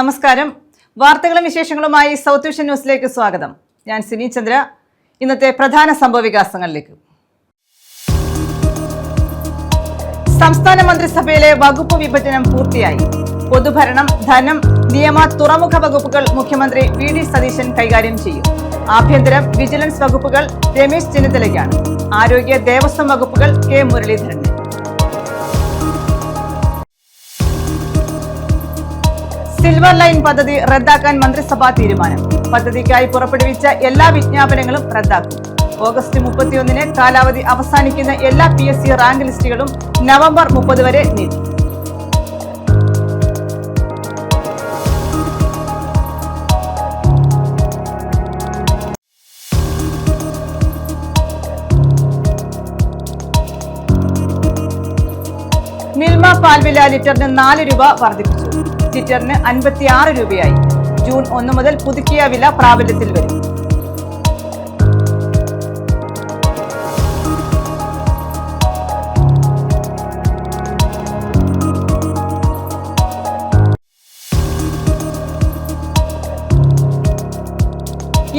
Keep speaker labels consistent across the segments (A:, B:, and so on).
A: നമസ്കാരം. വാർത്തകളും വിശേഷങ്ങളുമായി സൗത്ത് വിഷൻ ന്യൂസിലേക്ക് സ്വാഗതം. ഞാൻ സിനി ചന്ദ്ര. ഇന്നത്തെ പ്രധാന സംഭവവികാസങ്ങളിലേക്ക്. സംസ്ഥാന മന്ത്രിസഭയിലെ വകുപ്പ് വിഭജനം പൂർത്തിയായി. പൊതുഭരണം, ധനം, നിയമ, തുറമുഖ വകുപ്പുകൾ മുഖ്യമന്ത്രി വി.ഡി. സതീശൻ കൈകാര്യം ചെയ്യും. ആഭ്യന്തരം, വിജിലൻസ് വകുപ്പുകൾ രമേശ് ചെന്നിത്തലയ്ക്കാണ്. ആരോഗ്യ, ദേവസ്വം വകുപ്പുകൾ കെ. മുരളീധരന്. സിൽവർ ലൈൻ പദ്ധതി റദ്ദാക്കാൻ മന്ത്രിസഭാ തീരുമാനം. പദ്ധതിക്കായി പുറപ്പെടുവിച്ച എല്ലാ വിജ്ഞാപനങ്ങളും റദ്ദാക്കും. ഓഗസ്റ്റ് 31-ന് കാലാവധി അവസാനിക്കുന്ന എല്ലാ PSC റാങ്ക് ലിസ്റ്റുകളും നവംബർ 30 വരെ നീട്ടി. മിൽമ പാൽവില ലിറ്ററിന് 4 രൂപ വർദ്ധിപ്പിച്ചു. ലിറ്ററിന് 56 രൂപയായി. ജൂൺ 1 മുതൽ പുതുക്കിയ വില പ്രാബല്യത്തിൽ വരും.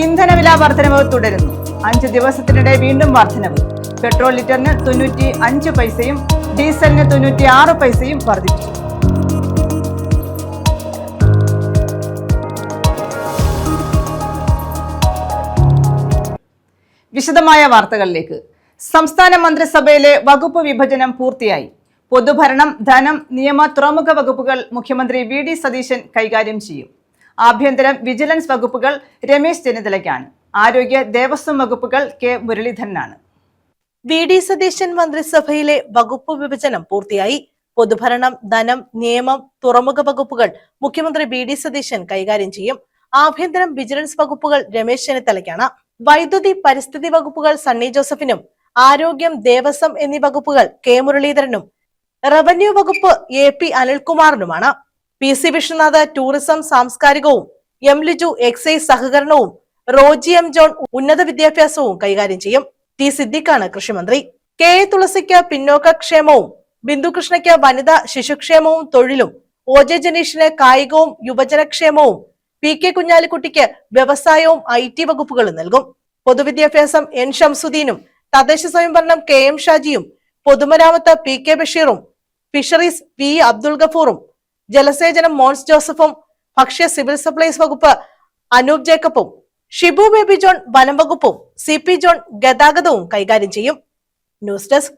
A: ഇന്ധനവില വർധനവ് തുടരുന്നു. 5 ദിവസത്തിനിടെ വീണ്ടും വർധനവ്. പെട്രോൾ ലിറ്ററിന് 95 പൈസയും ഡീസലിന് 96 പൈസയും വർദ്ധിപ്പിച്ചു. വിശദമായ വാർത്തകളിലേക്ക്. സംസ്ഥാന മന്ത്രിസഭയിലെ വകുപ്പ് വിഭജനം പൂർത്തിയായി. പൊതുഭരണം, ധനം, നിയമ, തുറമുഖ വകുപ്പുകൾ മുഖ്യമന്ത്രി വി.ഡി. സതീശൻ കൈകാര്യം ചെയ്യും. ആഭ്യന്തരം, വിജിലൻസ് വകുപ്പുകൾ രമേശ് ചെന്നിത്തലയ്ക്കാണ്. ആരോഗ്യ, ദേവസ്വം വകുപ്പുകൾ കെ. മുരളീധരനാണ്.
B: വി.ഡി. സതീശൻ മന്ത്രിസഭയിലെ വകുപ്പ് വിഭജനം പൂർത്തിയായി. പൊതുഭരണം, ധനം, നിയമം, തുറമുഖ വകുപ്പുകൾ മുഖ്യമന്ത്രി വി.ഡി. സതീശൻ കൈകാര്യം ചെയ്യും. ആഭ്യന്തരം, വിജിലൻസ് വകുപ്പുകൾ രമേശ് ചെന്നിത്തലയ്ക്കാണ്. വൈദ്യുതി, പരിസ്ഥിതി വകുപ്പുകൾ സണ്ണി ജോസഫിനും, ആരോഗ്യം, ദേവസ്വം എന്നീ വകുപ്പുകൾ കെ. മുരളീധരനും, റവന്യൂ വകുപ്പ് A.P. അനിൽകുമാറിനുമാണ്. PC വിശ്വനാഥ് ടൂറിസം സാംസ്കാരികവും, M. ലിജു എക്സൈസ് സഹകരണവും, റോജി M. ജോൺ ഉന്നത വിദ്യാഭ്യാസവും കൈകാര്യം ചെയ്യും. T. സിദ്ദിഖാണ് കൃഷിമന്ത്രി. K. തുളസിക്ക് പിന്നോക്ക ക്ഷേമവും, ബിന്ദു കൃഷ്ണയ്ക്ക് വനിതാ ശിശുക്ഷേമവും തൊഴിലും, OJ ജനീഷിന് കായികവും യുവജനക്ഷേമവും, P.K. കുഞ്ഞാലിക്കുട്ടിക്ക് വ്യവസായവും IT വകുപ്പുകളും നൽകും. പൊതുവിദ്യാഭ്യാസം N. ഷംസുദ്ദീനും, തദ്ദേശ സ്വയംഭരണം K.M. ഷാജിയും, പൊതുമരാമത്ത് P.K. ബഷീറും, ഫിഷറീസ് V. അബ്ദുൾ ഗഫൂറും, ജലസേചനം മോൻസ് ജോസഫും, ഭക്ഷ്യ സിവിൽ സപ്ലൈസ് വകുപ്പ് അനൂപ് ജേക്കബും, ഷിബു ബേബി ജോൺ വനം വകുപ്പും, CP ജോൺ ഗതാഗതവും കൈകാര്യം ചെയ്യും. News desk.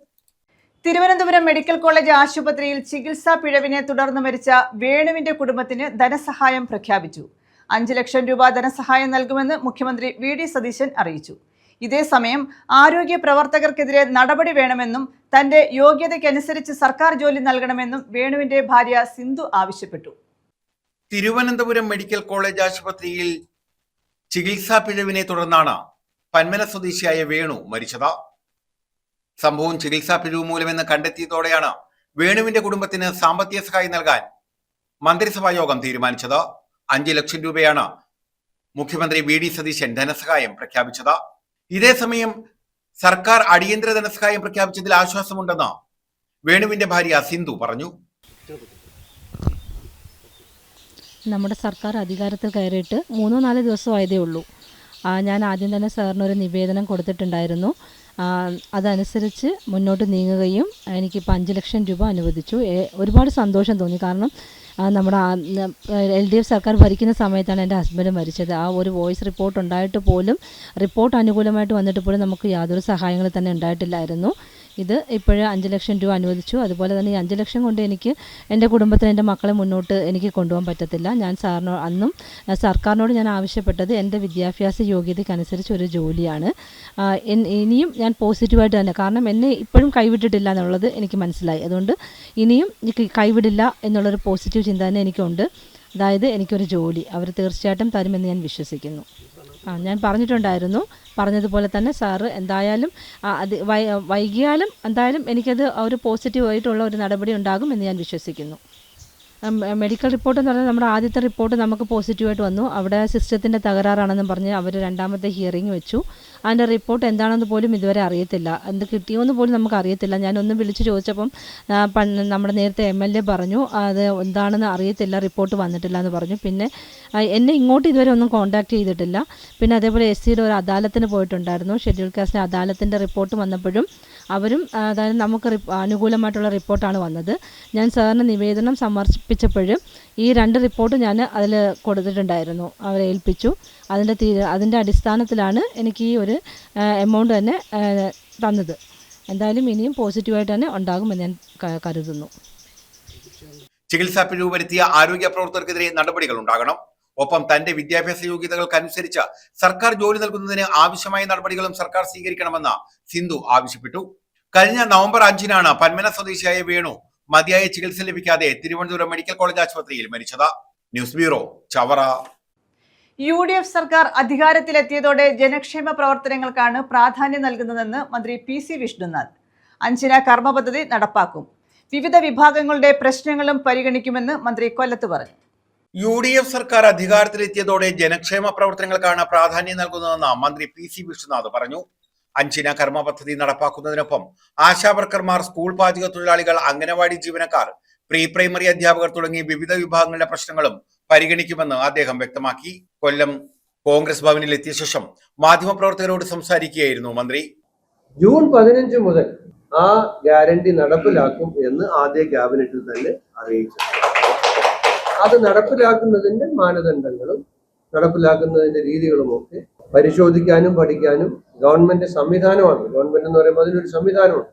A: Thiruvananthapuram medical college ആശുപത്രിയിൽ ചികിത്സാ പിഴവിനെ തുടർന്ന് മരിച്ച വേണുവിന്റെ കുടുംബത്തിന് ധനസഹായം പ്രഖ്യാപിച്ചു. 5 ലക്ഷം രൂപ ധനസഹായം നൽകുമെന്ന് മുഖ്യമന്ത്രി വി.ഡി. സതീശൻ അറിയിച്ചു. ഇതേസമയം ആരോഗ്യ പ്രവർത്തകർക്കെതിരെ നടപടി വേണമെന്നും തന്റെ യോഗ്യതയ്ക്കനുസരിച്ച് സർക്കാർ ജോലി നൽകണമെന്നും വേണുവിന്റെ ഭാര്യ സിന്ധു ആവശ്യപ്പെട്ടു.
C: തിരുവനന്തപുരം മെഡിക്കൽ കോളേജ് ആശുപത്രിയിൽ ചികിത്സാ പിഴവിനെ തുടർന്നാണ് പന്മന സ്വദേശിയായ വേണു മരിച്ചത്. സംഭവം ചികിത്സാ പിഴവ് മൂലമെന്ന് കണ്ടെത്തിയതോടെയാണ് വേണുവിന്റെ കുടുംബത്തിന് സാമ്പത്തിക സഹായം നൽകാൻ മന്ത്രിസഭാ യോഗം തീരുമാനിച്ചത്. 5 ലക്ഷം രൂപയാണ് മുഖ്യമന്ത്രി വി.ഡി. സതീശൻ ധനസഹായം പ്രഖ്യാപിച്ചത്. ഇതേസമയം സർക്കാർ അടിയന്തര ധനസഹായം പ്രഖ്യാപിച്ചതിൽ ആശ്വാസമുണ്ടെന്ന് വേണുവിന്റെ ഭാര്യ സിന്ധു പറഞ്ഞു.
D: നമ്മുടെ സർക്കാർ അധികാരത്തിൽ കയറിയിട്ട് 3-4 ദിവസമായതേ ഉള്ളൂ. ഞാൻ ആദ്യം തന്നെ സാറിനൊരു നിവേദനം കൊടുത്തിട്ടുണ്ടായിരുന്നു. അതനുസരിച്ച് മുന്നോട്ട് നീങ്ങുകയും എനിക്കിപ്പോൾ 5 ലക്ഷം രൂപ അനുവദിച്ചു. ഒരുപാട് സന്തോഷം തോന്നി. കാരണം നമ്മുടെ LDF സർക്കാർ ഭരിക്കുന്ന സമയത്താണ് എൻ്റെ ഹസ്ബൻഡ് മരിച്ചത്. ആ ഒരു വോയിസ് റിപ്പോർട്ട് ഉണ്ടായിട്ട് പോലും, റിപ്പോർട്ട് അനുകൂലമായിട്ട് വന്നിട്ട് പോലും നമുക്ക് യാതൊരു സഹായങ്ങൾ തന്നെ ഉണ്ടായിട്ടില്ലായിരുന്നു. ഇത് ഇപ്പോഴ് 5 ലക്ഷം രൂപ അനുവദിച്ചു. അതുപോലെ തന്നെ ഈ 5 ലക്ഷം കൊണ്ട് എനിക്ക് എൻ്റെ കുടുംബത്തിന്, എൻ്റെ മക്കളെ മുന്നോട്ട് എനിക്ക് കൊണ്ടുപോകാൻ പറ്റത്തില്ല. ഞാൻ അന്നും സർക്കാരിനോട് ഞാൻ ആവശ്യപ്പെട്ടത് എൻ്റെ വിദ്യാഭ്യാസ യോഗ്യതയ്ക്കനുസരിച്ച് ഒരു ജോലിയാണ്. ഇനിയും ഞാൻ പോസിറ്റീവായിട്ട് തന്നെ, കാരണം എന്നെ ഇപ്പോഴും കൈവിട്ടിട്ടില്ല എന്നുള്ളത് എനിക്ക് മനസ്സിലായി. അതുകൊണ്ട് ഇനിയും കൈവിടില്ല എന്നുള്ളൊരു പോസിറ്റീവ് ചിന്ത തന്നെ എനിക്കുണ്ട്. അതായത് എനിക്കൊരു ജോലി അവർ തീർച്ചയായിട്ടും തരുമെന്ന് ഞാൻ വിശ്വസിക്കുന്നു. ഞാൻ പറഞ്ഞിട്ടുണ്ടായിരുന്നു. പറഞ്ഞതുപോലെ തന്നെ സാറ് എന്തായാലും അത് വൈകിയാലും എന്തായാലും എനിക്കത് ഒരു പോസിറ്റീവായിട്ടുള്ള ഒരു നടപടി ഉണ്ടാകും എന്ന് ഞാൻ വിശ്വസിക്കുന്നു. മെഡിക്കൽ റിപ്പോർട്ട് എന്ന് പറഞ്ഞാൽ നമ്മുടെ ആദ്യത്തെ റിപ്പോർട്ട് നമുക്ക് പോസിറ്റീവായിട്ട് വന്നു. അവിടെ സിസ്റ്റത്തിൻ്റെ തകരാറാണെന്ന് പറഞ്ഞ് അവർ രണ്ടാമത്തെ ഹിയറിംഗ് വെച്ചു. അതിൻ്റെ റിപ്പോർട്ട് എന്താണെന്ന് പോലും ഇതുവരെ അറിയത്തില്ല. എന്ത് കിട്ടിയോന്ന് പോലും നമുക്ക് അറിയത്തില്ല. ഞാനൊന്ന് വിളിച്ച് ചോദിച്ചപ്പം നമ്മുടെ നേരത്തെ MLA പറഞ്ഞു അത് എന്താണെന്ന് അറിയത്തില്ല, റിപ്പോർട്ട് വന്നിട്ടില്ല എന്ന് പറഞ്ഞു. പിന്നെ എന്നെ ഇങ്ങോട്ട് ഇതുവരെ ഒന്നും കോൺടാക്ട് ചെയ്തിട്ടില്ല. പിന്നെ അതേപോലെ SCയുടെ ഒരു അദാലത്തിന് പോയിട്ടുണ്ടായിരുന്നു. ഷെഡ്യൂൾ കാസ്റ്റിൻ്റെ അദാലത്തിൻ്റെ റിപ്പോർട്ട് വന്നപ്പോഴും അവരും അതായത് നമുക്ക് അനുകൂലമായിട്ടുള്ള റിപ്പോർട്ടാണ് വന്നത്. ഞാൻ സാറിന് നിവേദനം സമർപ്പിച്ചപ്പോഴും ഈ 2 റിപ്പോർട്ട് ഞാൻ അതിൽ കൊടുത്തിട്ടുണ്ടായിരുന്നു, അവരെ ഏൽപ്പിച്ചു. അതിൻ്റെ അടിസ്ഥാനത്തിലാണ് എനിക്ക് ഈ ഒരു എമൗണ്ട് തന്നെ തന്നത്. എന്തായാലും ഇനിയും പോസിറ്റീവായിട്ട് തന്നെ ഉണ്ടാകുമെന്ന് ഞാൻ കരുതുന്നു.
C: ചികിത്സാ പിഴവ് വരുത്തിയ ആരോഗ്യ പ്രവർത്തകർക്കെതിരെ നടപടികൾ ഉണ്ടാകണം. ഒപ്പം തന്റെ വിദ്യാഭ്യാസ യോഗ്യതകൾക്കനുസരിച്ച് സർക്കാർ ജോലി നൽകുന്നതിന് ആവശ്യമായ നടപടികളും സർക്കാർ സ്വീകരിക്കണമെന്ന് സിന്ധു ആവശ്യപ്പെട്ടു. കഴിഞ്ഞ നവംബർ 5-നാണ് പന്മന സ്വദേശിയായ വേണു മതിയായ ചികിത്സ ലഭിക്കാതെ തിരുവനന്തപുരം മെഡിക്കൽ കോളേജ് ആശുപത്രിയിൽ മരിച്ചത്. News bureau, Chavara.
A: UDF സർക്കാർ അധികാരത്തിലെത്തിയതോടെ ജനക്ഷേമ പ്രവർത്തനങ്ങൾക്കാണ് പ്രാധാന്യം നൽകുന്നതെന്ന് മന്ത്രി PC വിഷ്ണുനാഥ്. 5 കർമ്മ പദ്ധതി നടപ്പാക്കും. വിവിധ വിഭാഗങ്ങളുടെ പ്രശ്നങ്ങളും പരിഗണിക്കുമെന്ന് മന്ത്രി കൊല്ലത്ത് പറഞ്ഞു.
C: UDF സർക്കാർ അധികാരത്തിലെത്തിയതോടെ ജനക്ഷേമ പ്രവർത്തനങ്ങൾക്കാണ് പ്രാധാന്യം നൽകുന്നതെന്ന് മന്ത്രി PC വിഷ്ണുനാഥ് പറഞ്ഞു. 5 കർമ്മ പദ്ധതി നടപ്പാക്കുന്നതിനൊപ്പം ആശാവർക്കർമാർ, സ്കൂൾ പാചക തൊഴിലാളികൾ, അംഗനവാടി ജീവനക്കാർ, പ്രീ പ്രൈമറി അധ്യാപകർ തുടങ്ങി വിവിധ വിഭാഗങ്ങളുടെ പ്രശ്നങ്ങളും പരിഗണിക്കുമെന്ന് അദ്ദേഹം വ്യക്തമാക്കി. കൊല്ലം കോൺഗ്രസ് ഭവനിൽ എത്തിയ ശേഷം മാധ്യമപ്രവർത്തകരോട് സംസാരിക്കുകയായിരുന്നു മന്ത്രി.
E: ജൂൺ 15 മുതൽ ആ ഗ്യാരണ്ടി നടപ്പിലാക്കും എന്ന് ആദ്യ ക്യാബിനറ്റിൽ തന്നെ അറിയിച്ചു. അത് നടപ്പിലാക്കുന്നതിന്റെ മാനദണ്ഡങ്ങളും നടപ്പിലാക്കുന്നതിന്റെ രീതികളുമൊക്കെ പരിശോധിക്കാനും പഠിക്കാനും ഗവൺമെന്റ് സംവിധാനമാണ്. ഗവൺമെന്റ് എന്ന് പറയുമ്പോൾ അതിനൊരു സംവിധാനമുണ്ട്.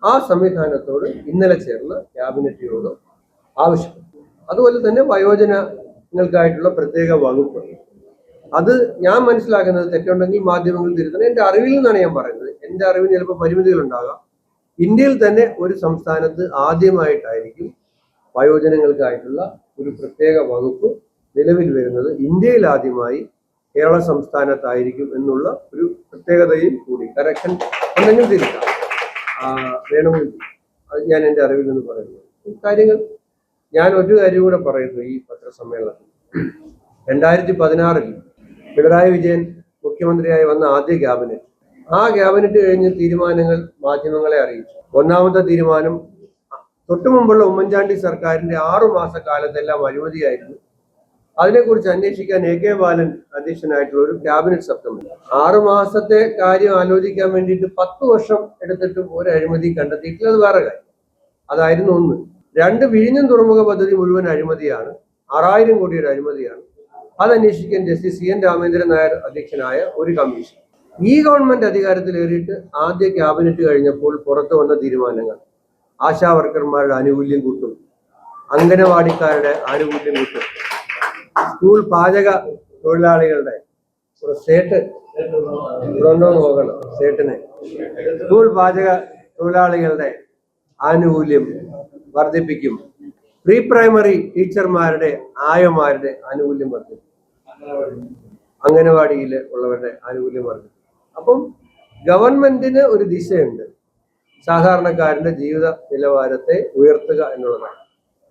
E: ആ സംവിധാനത്തോട് ഇന്നലെ ചേർന്ന ക്യാബിനറ്റ് യോഗം ആവശ്യപ്പെട്ടു. അതുപോലെ തന്നെ വയോജനങ്ങൾക്കായിട്ടുള്ള പ്രത്യേക വകുപ്പ്, അത് ഞാൻ മനസ്സിലാക്കുന്നത് തെറ്റുണ്ടെങ്കിൽ മാധ്യമങ്ങൾ തിരുത്തണം. എൻ്റെ അറിവിൽ നിന്നാണ് ഞാൻ പറയുന്നത്. എൻ്റെ അറിവിന് ചിലപ്പോൾ പരിമിതികളുണ്ടാകാം. ഇന്ത്യയിൽ തന്നെ ഒരു സംസ്ഥാനത്ത് ആദ്യമായിട്ടായിരിക്കും വയോജനങ്ങൾക്കായിട്ടുള്ള ഒരു പ്രത്യേക വകുപ്പ് നിലവിൽ വരുന്നത്. ഇന്ത്യയിൽ ആദ്യമായി കേരള സംസ്ഥാനത്തായിരിക്കും എന്നുള്ള ഒരു പ്രത്യേകതയും കൂടി. കറക്ഷൻ ഉണ്ടെങ്കിൽ തിരിക്കാം, വേണമെങ്കിൽ അത് ഞാൻ എൻ്റെ അറിവിൽ നിന്ന് പറയുന്നു. കാര്യങ്ങൾ ഞാൻ ഒരു കാര്യം കൂടെ പറയുന്നു. ഈ പത്രസമ്മേളനത്തിൽ 2016 പിണറായി വിജയൻ മുഖ്യമന്ത്രിയായി വന്ന ആദ്യ ക്യാബിനറ്റ്, ആ ക്യാബിനറ്റ് കഴിഞ്ഞ് തീരുമാനങ്ങൾ മാധ്യമങ്ങളെ അറിയിച്ചു. ഒന്നാമത്തെ തീരുമാനം തൊട്ടുമുമ്പുള്ള ഉമ്മൻചാണ്ടി സർക്കാരിന്റെ 6 മാസക്കാലത്തെല്ലാം അഴിമതിയായിരുന്നു. അതിനെക്കുറിച്ച് അന്വേഷിക്കാൻ AK ബാലൻ അധ്യക്ഷനായിട്ടുള്ള ഒരു ക്യാബിനറ്റ് സബ് കമ്മിറ്റി. 6 മാസത്തെ കാര്യം ആലോചിക്കാൻ വേണ്ടിയിട്ട് 10 വർഷം എടുത്തിട്ടും ഒരു അഴിമതി കണ്ടെത്തിയിട്ടില്ല. അത് വേറെ കാര്യം. അതായിരുന്നു ഒന്ന്. 2, വിഴിഞ്ഞം തുറമുഖ പദ്ധതി മുഴുവൻ അഴിമതിയാണ്, 6000 കോടിയുടെ അഴിമതിയാണ്. അത് അന്വേഷിക്കാൻ ജസ്റ്റിസ് CN രാമേന്ദ്രൻ നായർ അധ്യക്ഷനായ ഒരു കമ്മീഷൻ. ഈ ഗവൺമെന്റ് അധികാരത്തിലേറിയിട്ട് ആദ്യ ക്യാബിനറ്റ് കഴിഞ്ഞപ്പോൾ പുറത്തു വന്ന തീരുമാനങ്ങൾ: ആശാവർക്കർമാരുടെ ആനുകൂല്യം കൂട്ടും, അംഗനവാടിക്കാരുടെ ആനുകൂല്യം കൂട്ടും, സ്കൂൾ പാചക തൊഴിലാളികളുടെ സേട്ട് നോക്കണം, സേട്ടിനെ സ്കൂൾ പാചക തൊഴിലാളികളുടെ ആനുകൂല്യം വർദ്ധിപ്പിക്കും, പ്രീ പ്രൈമറി ടീച്ചർമാരുടെ ആയമാരുടെ ആനുകൂല്യം വർദ്ധിപ്പിക്കും, അംഗനവാടിയിൽ ഉള്ളവരുടെ ആനുകൂല്യം വർദ്ധിപ്പിക്കും. അപ്പം ഗവൺമെന്റിന് ഒരു ദിശയുണ്ട്. സാധാരണക്കാരന്റെ ജീവിത നിലവാരത്തെ ഉയർത്തുക എന്നുള്ളതാണ്.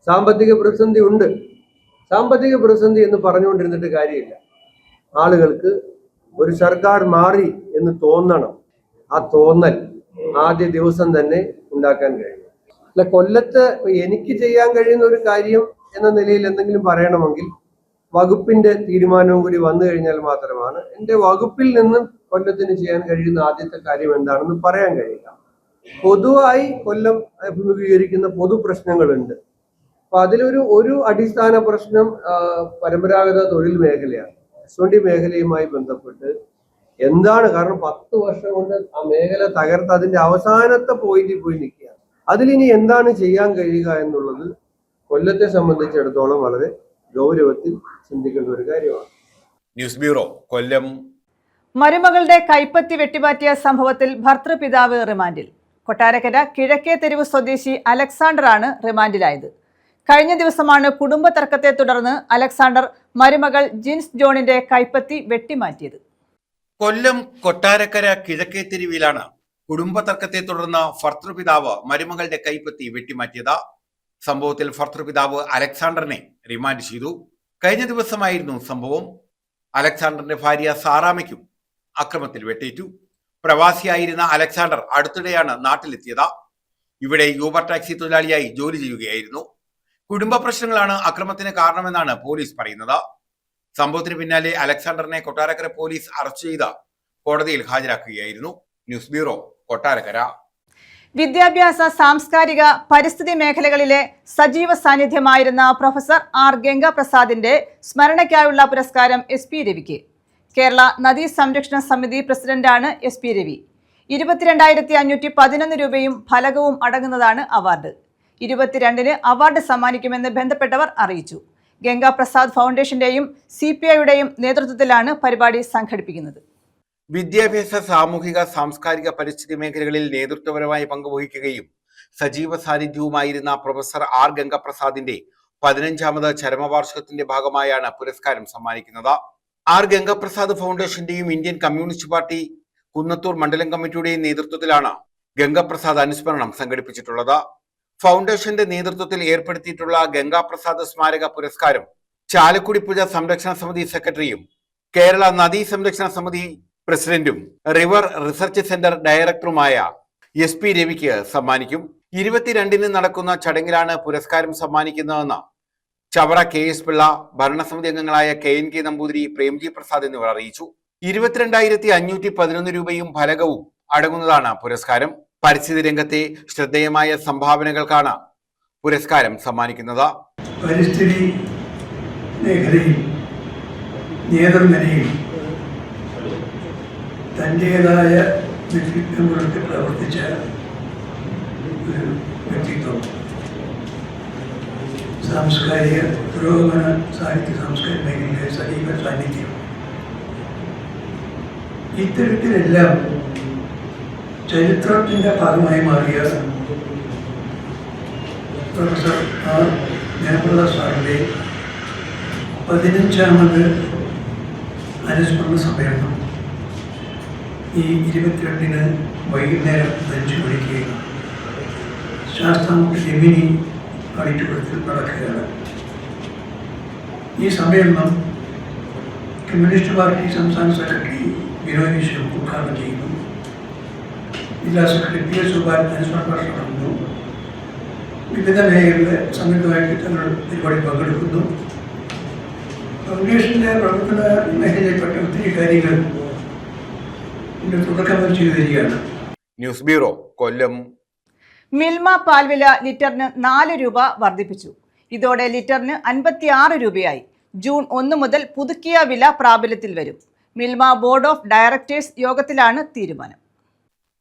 E: സാമ്പത്തിക പ്രതിസന്ധി ഉണ്ട്. സാമ്പത്തിക പ്രതിസന്ധി എന്ന് പറഞ്ഞുകൊണ്ടിരുന്നിട്ട് കാര്യമില്ല. ആളുകൾക്ക് ഒരു സർക്കാർ മാറി എന്ന് തോന്നണം. ആ തോന്നൽ ആദ്യ ദിവസം തന്നെ ഉണ്ടാക്കാൻ കഴിയും. അല്ല, കൊല്ലത്ത് എനിക്ക് ചെയ്യാൻ കഴിയുന്ന ഒരു കാര്യം എന്ന നിലയിൽ എന്തെങ്കിലും പറയണമെങ്കിൽ വകുപ്പിന്റെ തീരുമാനവും കൂടി വന്നു കഴിഞ്ഞാൽ മാത്രമാണ് എൻ്റെ വകുപ്പിൽ നിന്നും കൊല്ലത്തിന് ചെയ്യാൻ കഴിയുന്ന ആദ്യത്തെ കാര്യം എന്താണെന്ന് പറയാൻ കഴിയില്ല. പൊതുവായി കൊല്ലം അഭിമുഖീകരിക്കുന്ന പൊതു പ്രശ്നങ്ങളുണ്ട്. അപ്പൊ അതിലൊരു അടിസ്ഥാന പ്രശ്നം പരമ്പരാഗത തൊഴിൽ മേഖലയാണ്. S1D മേഖലയുമായി ബന്ധപ്പെട്ട് എന്താണ് കാരണം 10 വർഷം കൊണ്ട് ആ മേഖല തകർത്ത് അതിന്റെ അവസാനത്തെ പോയിന്റിൽ പോയി നിൽക്കുകയാണ്. അതിലിനി എന്താണ് ചെയ്യാൻ കഴിയുക എന്നുള്ളത് കൊല്ലത്തെ സംബന്ധിച്ചിടത്തോളം വളരെ ഗൗരവത്തിൽ ചിന്തിക്കേണ്ട ഒരു കാര്യമാണ്.
C: ന്യൂസ് ബ്യൂറോ, കൊല്ലം.
A: മരുമകളുടെ കൈപ്പത്തി വെട്ടിമാറ്റിയ സംഭവത്തിൽ ഭർതൃപിതാവ് റിമാൻഡിൽ. കൊട്ടാരക്കര കിഴക്കേ തെരുവ് സ്വദേശി അലക്സാണ്ടർ ആണ് റിമാൻഡിലായത്. കഴിഞ്ഞ ദിവസമാണ് കുടുംബ തർക്കത്തെ തുടർന്ന് അലക്സാണ്ടർ മരുമകൾ ജിൻസ് ജോണിന്റെ കൈപ്പത്തി വെട്ടിമാറ്റിയത്.
C: കൊല്ലം കൊട്ടാരക്കര കിഴക്കേ തെരുവിലാണ് കുടുംബ തർക്കത്തെ തുടർന്ന് ഭർതൃപിതാവ് മരുമകളുടെ കൈപ്പത്തി വെട്ടിമാറ്റിയത്. സംഭവത്തിൽ ഭർത്തൃപിതാവ് അലക്സാണ്ടറിനെ റിമാൻഡ് ചെയ്തു. കഴിഞ്ഞ ദിവസമായിരുന്നു സംഭവം. അലക്സാണ്ടറിന്റെ ഭാര്യ സാറാമയ്ക്കും അക്രമത്തിൽ വെട്ടേറ്റു. പ്രവാസിയായിരുന്ന അലക്സാണ്ടർ അടുത്തിടെയാണ് നാട്ടിലെത്തിയത്. ഇവിടെ യൂബർ ടാക്സി തൊഴിലാളിയായി ജോലി ചെയ്യുകയായിരുന്നു. കുടുംബ പ്രശ്നങ്ങളാണ് അക്രമത്തിന് കാരണമെന്നാണ് പോലീസ് പറയുന്നത്. സംഭവത്തിന് പിന്നാലെ അലക്സാണ്ടറിനെ കൊട്ടാരക്കര പോലീസ് അറസ്റ്റ് ചെയ്ത് കോടതിയിൽ ഹാജരാക്കുകയായിരുന്നു. News bureau, Kottarakkara.
A: വിദ്യാഭ്യാസ, സാംസ്കാരിക, പരിസ്ഥിതി മേഖലകളിലെ സജീവ സാന്നിധ്യമായിരുന്ന പ്രൊഫസർ ആർ ഗംഗാപ്രസാദിന്റെ സ്മരണയ്ക്കായുള്ള പുരസ്കാരം SP രവിക്ക്. കേരള നദീ സംരക്ഷണ സമിതി പ്രസിഡന്റാണ് SP രവി. 22,511 രൂപയും ഫലകവും അടങ്ങുന്നതാണ് അവാർഡ്. 22-ന് അവാർഡ് സമ്മാനിക്കുമെന്ന് ബന്ധപ്പെട്ടവർ അറിയിച്ചു. ഗംഗാപ്രസാദ് ഫൗണ്ടേഷന്റെയും CPIയുടെയും നേതൃത്വത്തിലാണ് പരിപാടി സംഘടിപ്പിക്കുന്നത്.
C: വിദ്യാഭ്യാസ, സാമൂഹിക, സാംസ്കാരിക, പരിസ്ഥിതി മേഖലകളിൽ നേതൃത്വപരമായി പങ്കുവഹിക്കുകയും സജീവ സാന്നിധ്യവുമായിരുന്ന പ്രൊഫസർ ആർ ഗംഗാപ്രസാദിന്റെ 15ാമത് ചരമവാർഷികത്തിന്റെ ഭാഗമായാണ് പുരസ്കാരം സമ്മാനിക്കുന്നത്. ആർ ഗംഗാപ്രസാദ് ഫൗണ്ടേഷന്റെയും ഇന്ത്യൻ കമ്മ്യൂണിസ്റ്റ് പാർട്ടി കുന്നത്തൂർ മണ്ഡലം കമ്മിറ്റിയുടെയും നേതൃത്വത്തിലാണ് ഗംഗാപ്രസാദ് അനുസ്മരണം സംഘടിപ്പിച്ചിട്ടുള്ളത്. ഫൗണ്ടേഷന്റെ നേതൃത്വത്തിൽ ഏർപ്പെടുത്തിയിട്ടുള്ള ഗംഗാപ്രസാദ് സ്മാരക പുരസ്കാരം ചാലക്കുടി പുഴ സംരക്ഷണ സമിതി സെക്രട്ടറിയും കേരള നദീ സംരക്ഷണ സമിതി പ്രസിഡന്റും റിവർ റിസർച്ച് സെന്റർ ഡയറക്ടറുമായ SP രവിക്ക് സമ്മാനിക്കും. 22-ന് നടക്കുന്ന ചടങ്ങിലാണ് പുരസ്കാരം സമ്മാനിക്കുന്നതെന്ന് ചവറ KS പിള്ള, ഭരണസമിതി അംഗങ്ങളായ KNK നമ്പൂതിരി, പ്രേംജി പ്രസാദ് എന്നിവർ അറിയിച്ചു. 22,511 രൂപയും ഫലകവും അടങ്ങുന്നതാണ് പുരസ്കാരം. പരിസ്ഥിതി രംഗത്തെ ശ്രദ്ധേയമായ സംഭാവനകൾക്കാണ് പുരസ്കാരം സമ്മാനിക്കുന്നത്.
F: പരിസ്ഥിതി മേഖലയിൽ നേതൃനിരയിൽ തൻ്റേതായ വ്യക്തിത്വം പുലർത്തി പ്രവർത്തിച്ച ഒരു വ്യക്തിത്വം, സാംസ്കാരിക പുരോഗമന സാഹിത്യ സാംസ്കാരിക മേഖലയിലെ സജീവ സാന്നിധ്യം, ഇത്തരത്തിലെല്ലാം ചരിത്രത്തിൻ്റെ ഭാഗമായി മാറിയ പ്രൊഫസർ ആർ ഗംഗാപ്രസാദ് സാറിൻ്റെ 15ാമത് അനുസ്മരണ സമ്മേളനം ഈ 22-ന് വൈകുന്നേരം 5 മണിക്ക് ശാസ്താംകോട്ട ജെമിനി ഓഡിറ്റോറിയത്തിൽ നടക്കുകയാണ്. ഈ സമ്മേളനം കമ്മ്യൂണിസ്റ്റ് പാർട്ടി സംസ്ഥാന സെക്രട്ടറി വിനോദ് വിശ്വം ഉദ്ഘാടനം ചെയ്യുന്നു. ജില്ലാ സെക്രട്ടറി PS സുബാൻ അനുസ്മരണ ഭാഷണം നടത്തുന്നു. വിവിധ മേഖലകളിലെ സംയുക്തമായിട്ട് തങ്ങൾ പരിപാടി പങ്കെടുക്കുന്നു. ഫൗണ്ടേഷൻ്റെ പ്രവർത്തന മേഖലയിൽപ്പെട്ട ഒത്തിരി കാര്യങ്ങൾ തുടക്കം ചെയ്തു വരികയാണ്.
C: ന്യൂസ് ബ്യൂറോ, കൊല്ലം.
A: മിൽമ പാൽവില ലിറ്ററിന് 4 രൂപ വർദ്ധിപ്പിച്ചു. ഇതോടെ ലിറ്ററിന് 56 രൂപയായി. ജൂൺ 1 മുതൽ പുതുക്കിയ വില പ്രാബല്യത്തിൽ വരും. മിൽമ ബോർഡ് ഓഫ് ഡയറക്ടേഴ്സ് യോഗത്തിലാണ് തീരുമാനം.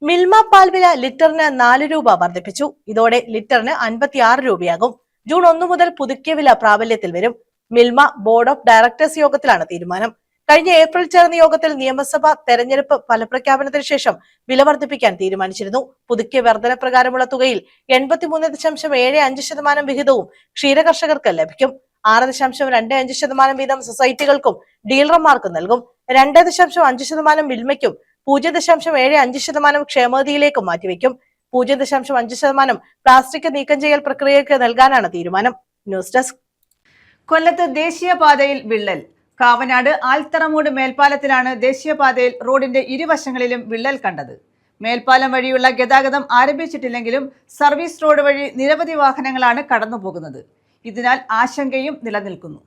B: മിൽമ പാൽവില ലിറ്ററിന് 4 രൂപ വർദ്ധിപ്പിച്ചു. ഇതോടെ ലിറ്ററിന് 56 രൂപയാകും. ജൂൺ 1 മുതൽ പുതുക്കിയ വില പ്രാബല്യത്തിൽ വരും. മിൽമ ബോർഡ് ഓഫ് ഡയറക്ടേഴ്സ് യോഗത്തിലാണ് തീരുമാനം. കഴിഞ്ഞ ഏപ്രിൽ ചേർന്ന യോഗത്തിൽ നിയമസഭാ തെരഞ്ഞെടുപ്പ് ഫലപ്രഖ്യാപനത്തിന് ശേഷം വില വർദ്ധിപ്പിക്കാൻ തീരുമാനിച്ചിരുന്നു. പുതുക്കിയ വർധന പ്രകാരമുള്ള തുകയിൽ 83.75% വിഹിതവും ക്ഷീരകർഷകർക്ക് ലഭിക്കും. 6.25% വീതം സൊസൈറ്റികൾക്കും ഡീലർമാർക്കും നൽകും. 2.5% മിൽമയ്ക്കും 0.75% ക്ഷേമനിധിയിലേക്കും മാറ്റിവെക്കും. 0.5% പ്ലാസ്റ്റിക് നീക്കം ചെയ്യൽ പ്രക്രിയയ്ക്ക് നൽകാനാണ് തീരുമാനം. News desk.
A: കൊല്ലത്ത് ദേശീയപാതയിൽ വിള്ളൽ. കാവനാട് ആൽത്തറമൂട് മേൽപ്പാലത്തിലാണ് ദേശീയപാതയിൽ റോഡിന്റെ ഇരുവശങ്ങളിലും വിള്ളൽ കണ്ടത്. മേൽപ്പാലം വഴിയുള്ള ഗതാഗതം ആരംഭിച്ചിട്ടില്ലെങ്കിലും സർവീസ് റോഡ് വഴി നിരവധി വാഹനങ്ങളാണ് കടന്നുപോകുന്നത്. ഇതിനാൽ ആശങ്കയും നിലനിൽക്കുന്നു.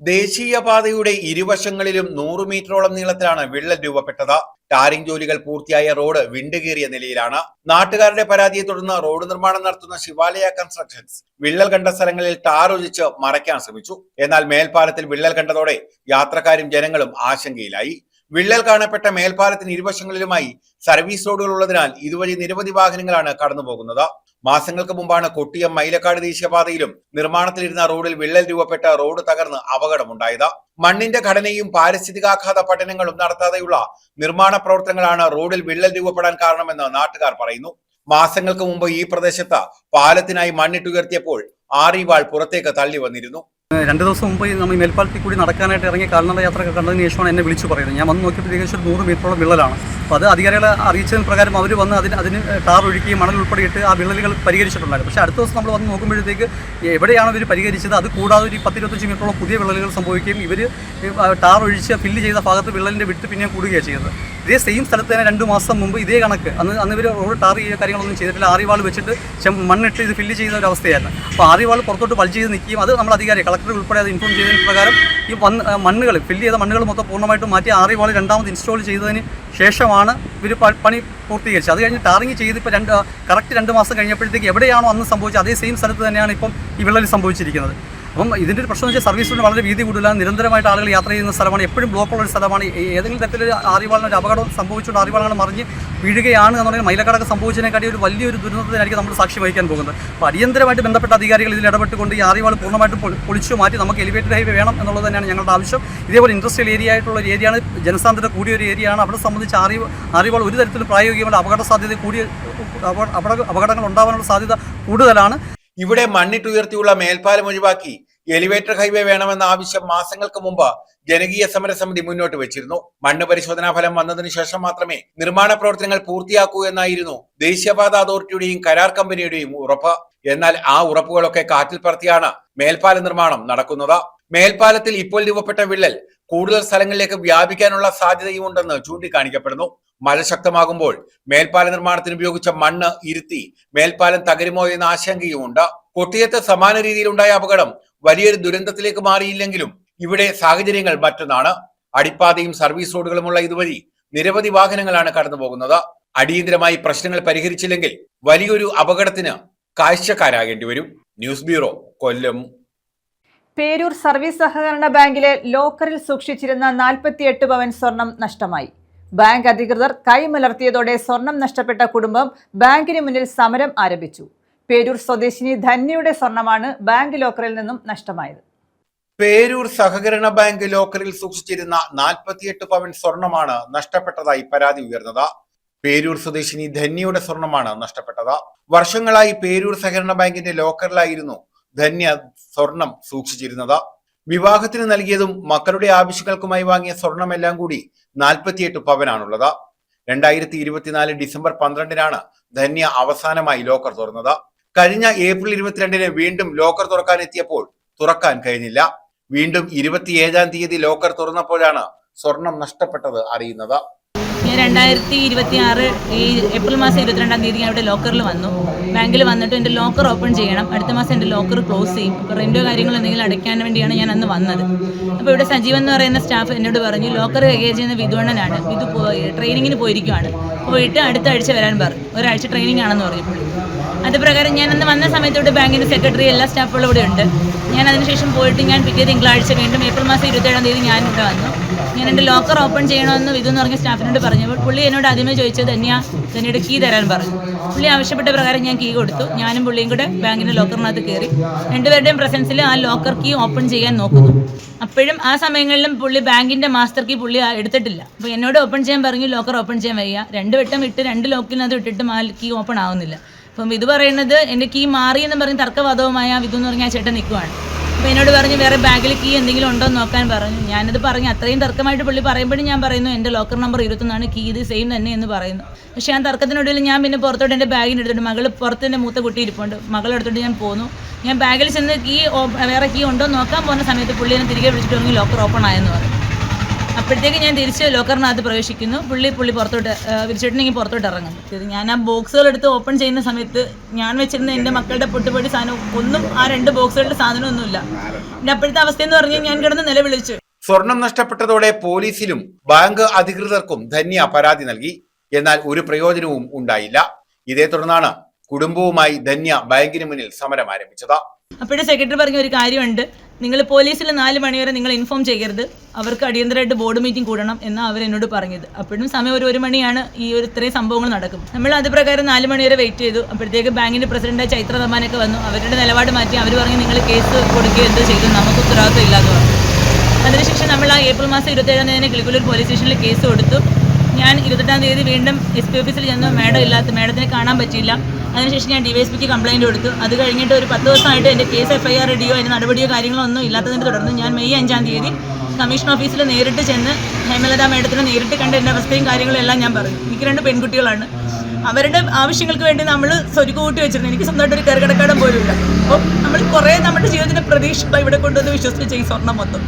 C: ദേശീയപാതയുടെ ഇരുവശങ്ങളിലും 100 മീറ്ററോളം നീളത്തിലാണ് വിള്ളൽ രൂപപ്പെട്ടത്. ടാറിംഗ് ജോലികൾ പൂർത്തിയായ റോഡ് വിണ്ടുകീറിയ നിലയിലാണ്. നാട്ടുകാരുടെ പരാതിയെ തുടർന്ന് റോഡ് നിർമ്മാണം നടത്തുന്ന ശിവാലയ കൺസ്ട്രക്ഷൻസ് വിള്ളൽ കണ്ട സ്ഥലങ്ങളിൽ ടാർ ഒഴിച്ച് മറയ്ക്കാൻ ശ്രമിച്ചു. എന്നാൽ മേൽപ്പാലത്തിൽ വിള്ളൽ കണ്ടതോടെ യാത്രക്കാരും ജനങ്ങളും ആശങ്കയിലായി. വിള്ളൽ കാണപ്പെട്ട മേൽപ്പാലത്തിന് ഇരുവശങ്ങളിലുമായി സർവീസ് റോഡുകൾ ഉള്ളതിനാൽ ഇതുവഴി നിരവധി വാഹനങ്ങളാണ് കടന്നുപോകുന്നത്. മാസങ്ങൾക്ക് മുമ്പാണ് കൊട്ടിയം മൈലക്കാട് ദേശീയപാതയിലും നിർമ്മാണത്തിലിരുന്ന റോഡിൽ വിള്ളൽ രൂപപ്പെട്ട റോഡ് തകർന്ന് അപകടമുണ്ടായത്. മണ്ണിന്റെ ഘടനയും പാരിസ്ഥിതികാഘാത പഠനങ്ങളും നടത്താതെയുള്ള നിർമ്മാണ പ്രവർത്തനങ്ങളാണ് റോഡിൽ വിള്ളൽ രൂപപ്പെടാൻ കാരണമെന്ന് നാട്ടുകാർ പറയുന്നു. മാസങ്ങൾക്ക് മുമ്പ് ഈ പ്രദേശത്ത് പാലത്തിനായി മണ്ണിട്ടുയർത്തിയപ്പോൾ ആറിവാൾ പുറത്തേക്ക് തള്ളി വന്നിരുന്നു.
G: 2 ദിവസം മുമ്പ് നമ്മൾ ഈ മേൽപ്പാലത്തിൽ കൂടി നടക്കാനായിട്ട് ഇറങ്ങിയ കാൽനട യാത്രയൊക്കെ കണ്ടതിന് ശേഷമാണ് എന്നെ വിളിച്ചു പറയുന്നത്. ഞാൻ വന്ന് നോക്കിയപ്പോൾ ഏകദേശം 100 മീറ്ററോളം വിള്ളലാണ്. അപ്പോൾ അത് അധികാരികളെ അറിയിച്ചതിന് പ്രകാരം അവർ വന്ന് അതിന് ടാർ ഒഴുക്കി മണൽ ഉൾപ്പെടെയിട്ട് ആ വിള്ളലുകൾ പരിഹരിച്ചിട്ടുണ്ടായിരുന്നു. പക്ഷേ അടുത്ത ദിവസം നമ്മൾ വന്ന് നോക്കുമ്പോഴത്തേക്ക് എവിടെയാണ് ഇവർ പരിഹരിച്ചത് അത് കൂടാതെ ഒരു 10-25 മീറ്ററോളം പുതിയ വിള്ളലുകൾ സംഭവിക്കുകയും ഇവർ ടാർ ഒഴിച്ച് ഫില്ല് ചെയ്ത ഭാഗത്ത് വിള്ളലിൻ്റെ വിട്ട് പിന്നെയും കൂടുകയാണ് ചെയ്യുന്നത്. ഇതേ സെയിം സ്ഥലത്ത് തന്നെ 2 മാസം മുമ്പ് ഇതേ കണക്ക് അന്ന് ഇവർ റോഡ് ടാർ ചെയ്യുക കാര്യങ്ങളൊന്നും ചെയ്തിട്ടില്ല. ആറിവാൾ വെച്ചിട്ട് മണ്ണിട്ട് ഇത് ഫില്ല് ചെയ്യുന്ന ഒരു അവസ്ഥയായിരുന്നു. അപ്പോൾ ആറിവാൾ പുറത്തോട്ട് ബൾജ് ചെയ്ത് നിൽക്കുകയും അത് നമ്മൾ അധികാരി കളക്ടർ ഉൾപ്പെടെ അത് ഇൻഫോം ചെയ്തതിന് പ്രകാരം ഈ മണ്ണുകൾ ഫില്ല് ചെയ്ത മണ്ണുകൾ മൊത്തം പൂർണ്ണമായിട്ടും മാറ്റി ആറിവാൾ രണ്ടാമത് ഇൻസ്റ്റാൾ ചെയ്തതിന് ശേഷമാണ് ഇവർ പണി പൂർത്തീകരിച്ചത്. അത് കഴിഞ്ഞ് ടാറിങ് ചെയ്ത് ഇപ്പോൾ കറക്റ്റ് 2 മാസം കഴിഞ്ഞപ്പോഴത്തേക്ക് എവിടെയാണോ അന്ന് സംഭവിച്ചത് അതേ സെയിം സ്ഥലത്ത് തന്നെയാണ് ഇപ്പം ഈ വിള്ളൽ സംഭവിച്ചിരിക്കുന്നത്. അപ്പം ഇതിൻ്റെ ഒരു പ്രശ്നം വെച്ചാൽ സർവീസ് റോഡ് വളരെ വീതി കൂടുതലാണ്. നിരന്തരമായിട്ട് ആളുകൾ യാത്ര ചെയ്യുന്ന സ്ഥലമാണ്. എപ്പോഴും ബ്ലോക്കുള്ള ഒരു സ്ഥലമാണ്. ഏതെങ്കിലും തരത്തിൽ ആറിവാളിനൊരു അപകടം സംഭവിച്ചുകൊണ്ട് ആറിവാളാണ് മറിഞ്ഞ് വീഴുകയാണ് എന്നുണ്ടെങ്കിൽ മൈലക്കടക്ക് സംഭവിച്ചതിനെക്കാട്ടി ഒരു വലിയൊരു ദുരന്തത്തിനായിരിക്കും നമ്മൾ സാക്ഷി വഹിക്കാൻ പോകുന്നത്. അപ്പോൾ അടിയന്തരമായിട്ട് ബന്ധപ്പെട്ട അധികാരികൾ ഇതിൽ ഇടപെട്ടുകൊണ്ട് ഈ ആറിവാൾ പൂർണ്ണമായിട്ടും പൊളിച്ചു മാറ്റി നമുക്ക് എലിവേറ്റഡ് ഹൈവേ വേണം എന്നുള്ളത് തന്നെയാണ് ഞങ്ങളുടെ ആവശ്യം. ഇതേപോലെ ഇൻഡസ്ട്രിയൽ ഏരിയ ആയിട്ടുള്ള ഒരു ഏരിയയാണ്, ജനസാന്ദ്രത കൂടിയ ഒരു ഏരിയയാണ്. അവിടെ സംബന്ധിച്ച് ആറിവാൾ ഒരു തരത്തിലും പ്രായോഗികമല്ല. അപകടങ്ങൾ ഉണ്ടാകാനുള്ള സാധ്യത കൂടുതലാണ്.
C: ഇവിടെ മണ്ണിട്ടുയർത്തിയുള്ള മേൽപ്പാലം ഒഴിവാക്കി എലിവേറ്റർ ഹൈവേ വേണമെന്ന ആവശ്യം മാസങ്ങൾക്ക് മുമ്പ് ജനകീയ സമരസമിതി മുന്നോട്ട് വെച്ചിരുന്നു. മണ്ണ് പരിശോധനാ ഫലം വന്നതിന് ശേഷം മാത്രമേ നിർമ്മാണ പ്രവർത്തനങ്ങൾ പൂർത്തിയാക്കൂ എന്നായിരുന്നു ദേശീയപാത അതോറിറ്റിയുടെയും കരാർ കമ്പനിയുടെയും ഉറപ്പ്. എന്നാൽ ആ ഉറപ്പുകളൊക്കെ കാറ്റിൽ പറത്തിയാണ് മേൽപ്പാല നിർമ്മാണം നടക്കുന്നത്. മേൽപ്പാലത്തിൽ ഇപ്പോൾ രൂപപ്പെട്ട വിള്ളൽ കൂടുതൽ സ്ഥലങ്ങളിലേക്ക് വ്യാപിക്കാനുള്ള സാധ്യതയുമുണ്ടെന്ന് ചൂണ്ടിക്കാണിക്കപ്പെടുന്നു. മഴ ശക്തമാകുമ്പോൾ മേൽപ്പാല നിർമ്മാണത്തിന് ഉപയോഗിച്ച മണ്ണ് ഇരുത്തി മേൽപ്പാലം തകരുമോ എന്ന ആശങ്കയുമുണ്ട്. കൊട്ടിയത്ത് സമാന രീതിയിലുണ്ടായ അപകടം വലിയൊരു ദുരന്തത്തിലേക്ക് മാറിയില്ലെങ്കിലും ഇവിടെ സാഹചര്യങ്ങൾ മറ്റൊന്നാണ്. അടിപ്പാതയും സർവീസ് റോഡുകളുമുള്ള ഇതുവഴി നിരവധി വാഹനങ്ങളാണ് കടന്നു പോകുന്നത്. അടിയന്തരമായി പ്രശ്നങ്ങൾ പരിഹരിച്ചില്ലെങ്കിൽ വലിയൊരു അപകടത്തിന് കാഴ്ചക്കാരാകേണ്ടി വരും. ന്യൂസ് ബ്യൂറോ, കൊല്ലം.
A: പേരൂർ സർവീസ് സഹകരണ ബാങ്കിലെ ലോക്കറിൽ സൂക്ഷിച്ചിരുന്ന 48 പവൻ സ്വർണം നഷ്ടമായി. ബാങ്ക് അധികൃതർ കൈമലർത്തിയതോടെ സ്വർണം നഷ്ടപ്പെട്ട കുടുംബം ബാങ്കിന് മുന്നിൽ സമരം ആരംഭിച്ചു. പേരൂർ സ്വദേശിനി ധന്യയുടെ സ്വർണമാണ് ബാങ്ക് ലോക്കറിൽ നിന്നും നഷ്ടമായത്.
C: പേരൂർ സഹകരണ ബാങ്ക് ലോക്കറിൽ സൂക്ഷിച്ചിരുന്ന 48 പവൻ സ്വർണമാണ് നഷ്ടപ്പെട്ടതായി പരാതി ഉയർന്നത്. പേരൂർ സ്വദേശിനി ധന്യയുടെ സ്വർണമാണ് നഷ്ടപ്പെട്ടത്. വർഷങ്ങളായി പേരൂർ സഹകരണ ബാങ്കിന്റെ ലോക്കറിലായിരുന്നു ധന്യ സ്വർണം സൂക്ഷിച്ചിരുന്നത്. വിവാഹത്തിന് നൽകിയതും മക്കളുടെ ആവശ്യങ്ങൾക്കുമായി വാങ്ങിയ സ്വർണമെല്ലാം കൂടി 48 പവനാണുള്ളത്. 2024 ഡിസംബർ 12-നാണ് ധന്യ അവസാനമായി ലോക്കർ തുറന്നത്. കഴിഞ്ഞ ഏപ്രിൽ 22-ന് വീണ്ടും ലോക്കർ തുറക്കാനെത്തിയപ്പോൾ തുറക്കാൻ കഴിഞ്ഞില്ല. വീണ്ടും 27-ാം തീയതി ലോക്കർ തുറന്നപ്പോഴാണ് സ്വർണം നഷ്ടപ്പെട്ടത് അറിയുന്നത്.
H: ഞാൻ 2026 ഈ ഏപ്രിൽ മാസം 22-ാം തീയതി ഞാൻ ഇവിടെ ലോക്കറിൽ വന്നു. ബാങ്കിൽ വന്നിട്ട് എൻ്റെ ലോക്കർ ഓപ്പൺ ചെയ്യണം, അടുത്ത മാസം എൻ്റെ ലോക്കർ ക്ലോസ് ചെയ്യും, അപ്പോൾ റെൻറ്റോ കാര്യങ്ങളോ എന്തെങ്കിലും അടയ്ക്കാൻ വേണ്ടിയാണ് ഞാൻ അന്ന് വന്നത്. അപ്പോൾ ഇവിടെ സജീവൻ എന്ന് പറയുന്ന സ്റ്റാഫ് എന്നോട് പറഞ്ഞു ലോക്കർ കൈകാര്യം ചെയ്യുന്ന വിധുവണ്ണനാണ്, ഇത് ട്രെയിനിങ്ങിന് പോയിരിക്കുവാണ്, പോയിട്ട് അടുത്ത ആഴ്ച വരാൻ പറഞ്ഞു. ഒരാഴ്ച ട്രെയിനിങ് ആണെന്ന് പറഞ്ഞപ്പോൾ അത് പ്രകാരം ഞാൻ അന്ന് വന്ന സമയത്ത് ഇവിടെ ബാങ്കിൻ്റെ സെക്രട്ടറി എല്ലാ സ്റ്റാഫുകളും ഇവിടെ ഉണ്ട്. ഞാൻ അതിനുശേഷം പോയിട്ട് ഞാൻ പിറ്റേ തിങ്കളാഴ്ച വീണ്ടും ഏപ്രിൽ മാസം 27-ാം തീയതി ഞാൻ ഇവിടെ വന്നു. ഞാൻ എൻ്റെ ലോക്കർ ഓപ്പൺ ചെയ്യണമെന്ന് വിധു എന്ന് പറഞ്ഞ സ്റ്റാഫിനോട് പറഞ്ഞപ്പോൾ പുള്ളി എന്നോട് ആദ്യമേ ചോദിച്ചത് ധന്യയുടെ കീ തരാൻ പറഞ്ഞു. പുള്ളി ആവശ്യപ്പെട്ട പ്രകാരം ഞാൻ കീ കൊടുത്തു. ഞാനും പുള്ളിയും കൂടെ ബാങ്കിൻ്റെ ലോക്കറിനകത്ത് കയറി രണ്ടുപേരുടെയും പ്രസൻസിൽ ആ ലോക്കർ കീ ഓപ്പൺ ചെയ്യാൻ നോക്കുന്നു. അപ്പോഴും ആ സമയങ്ങളിലും പുള്ളി ബാങ്കിൻ്റെ മാസ്റ്റർ കീ പുള്ളി എടുത്തിട്ടില്ല. അപ്പോൾ എന്നോട് ഓപ്പൺ ചെയ്യാൻ പറഞ്ഞു, ലോക്കർ ഓപ്പൺ ചെയ്യാൻ വയ്യ. 2 വട്ടം ഇട്ട് 2 ലോക്കിനകത്ത് ഇട്ടിട്ടും ആ കീ ഓപ്പൺ ആവുന്നില്ല. അപ്പം ഇത് പറയുന്നത് എൻ്റെ കീ മാറിയെന്ന് പറഞ്ഞ് തർക്കവാദവുമായ വിധു എന്ന് പറഞ്ഞാൽ ആ ചേട്ടൻ നിൽക്കുവാണ്. അപ്പോൾ എന്നോട് പറഞ്ഞു വേറെ ബാഗിൽ കീ എന്തെങ്കിലും ഉണ്ടോ എന്ന് നോക്കാൻ പറഞ്ഞു. ഞാനത് പറഞ്ഞു. അത്രയും തർക്കമായിട്ട് പുള്ളി പറയുമ്പോഴും ഞാൻ പറയുന്നു എൻ്റെ ലോക്കർ നമ്പർ 21 കീ ഇത് സെയിം തന്നെ എന്ന് പറയുന്നു. പക്ഷേ ആ തർക്കത്തിനൊടുവിൽ ഞാൻ പിന്നെ പുറത്തോട്ട് എൻ്റെ ബാഗിന് എടുത്തിട്ട് മകൾ പുറത്ത് എൻ്റെ മൂത്ത കുട്ടി ഇരിപ്പുണ്ട്, മകളെടുത്തിട്ട് ഞാൻ പോന്നു. ഞാൻ ബാഗിൽ ചെന്ന് വേറെ കീ ഉണ്ടോ എന്ന് നോക്കാൻ പോകുന്ന സമയത്ത് പുള്ളി എന്നെ തിരികെ വിളിച്ചിട്ട് പറഞ്ഞു ലോക്കർ ഓപ്പൺ ആയെന്ന് പറഞ്ഞു. അപ്പോഴത്തേക്ക് ഞാൻ തിരിച്ച് ലോക്കറിനകത്ത് പ്രവേശിക്കുന്നു. പുള്ളി പുറത്തോട്ട് വിരിച്ചിട്ടുണ്ടെങ്കിൽ പുറത്തോട്ട് ഇറങ്ങുന്നു. ഞാൻ ആ ബോക്സുകളെടുത്ത് ഓപ്പൺ ചെയ്യുന്ന സമയത്ത് ഞാൻ വെച്ചിരുന്ന എൻ്റെ മക്കളുടെ പൊട്ടുപൊടി സാധനം ഒന്നും ആ 2 ബോക്സുകളുടെ സാധനമൊന്നുമില്ല. എൻ്റെ അപ്പോഴത്തെ അവസ്ഥയെന്ന് പറഞ്ഞാൽ ഞാൻ കിടന്ന് നിലവിളിച്ചു.
C: സ്വർണം നഷ്ടപ്പെട്ടതോടെ പോലീസിലും ബാങ്ക് അധികൃതർക്കും ധന്യ പരാതി നൽകി. എന്നാൽ ഒരു പ്രയോജനവും ഉണ്ടായില്ല. ഇതേ തുടർന്നാണ് കുടുംബവുമായി ധന്യ ബാങ്കിന് മുന്നിൽ സമരം ആരംഭിച്ചത്.
H: അപ്പോഴും സെക്രട്ടറി പറഞ്ഞ ഒരു കാര്യമുണ്ട്, നിങ്ങൾ പോലീസിൽ 4 മണി വരെ നിങ്ങൾ ഇൻഫോം ചെയ്യരുത്, അവർക്ക് അടിയന്തരമായിട്ട് ബോർഡ് മീറ്റിംഗ് കൂടണം എന്നാണ് അവരെന്നോട് പറഞ്ഞത്. അപ്പോഴും സമയം 1 മണിയാണ് ഈ ഇത്രയും സംഭവങ്ങൾ നടക്കും. നമ്മൾ അത് പ്രകാരം 4 മണി വരെ വെയിറ്റ് ചെയ്തു. അപ്പോഴത്തേക്ക് ബാങ്കിൻ്റെ പ്രസിഡന്റ് ചൈത്ര തമ്മാനൊക്കെ വന്നു. അവരുടെ നിലപാട് മാറ്റി അവർ പറഞ്ഞു നിങ്ങൾ കേസ് കൊടുക്കുകയോ എന്തോ ചെയ്തു, നമുക്ക് ഉത്തരവാദിത്വം ഇല്ലാന്ന് പറഞ്ഞു. അതിനുശേഷം നമ്മൾ ആ ഏപ്രിൽ മാസം 27-ാം തീയതി കിളിക്കുലൂർ പോലീസ് സ്റ്റേഷനിൽ കേസ് കൊടുത്തു. ഞാൻ 28-ാം തീയതി വീണ്ടും SP ഓഫീസിൽ ചെന്നു. മേഡത്തിന് കാണാൻ പറ്റിയില്ല. അതിനുശേഷം ഞാൻ DYSPക്ക് കംപ്ലയിൻറ്റ് കൊടുത്തു. അത് കഴിഞ്ഞിട്ട് ഒരു 10 ദിവസമായിട്ട് എൻ്റെ കേസ് FIR ഇടുകയോ അതിന് നടപടിയോ കാര്യങ്ങളോ ഒന്നും ഇല്ലാത്തതിനെ തുടർന്ന് ഞാൻ മെയ് 5-ാം തീയതി കമ്മീഷൻ ഓഫീസിൽ നേരിട്ട് ചെന്ന് ഹേമലത മേഡത്തിനെ നേരിട്ട് കണ്ട് എൻ്റെ അവസ്ഥയും കാര്യങ്ങളും എല്ലാം ഞാൻ പറഞ്ഞു. എനിക്ക് 2 പെൺകുട്ടികളാണ്. അവരുടെ ആവശ്യങ്ങൾക്ക് വേണ്ടി നമ്മൾ സ്വരുക്ക് കൂട്ടി വെച്ചിരുന്നു. എനിക്ക് സ്വന്തമായിട്ടൊരു കരകടക്കാടം പോലും ഇല്ല. അപ്പോൾ നമ്മൾ കുറേ നമ്മുടെ ജീവിതത്തിൻ്റെ പ്രതീക്ഷ ഇവിടെ കൊണ്ടുവന്ന് വിശ്വസിച്ച് ഈ സ്വർണ്ണം മൊത്തം.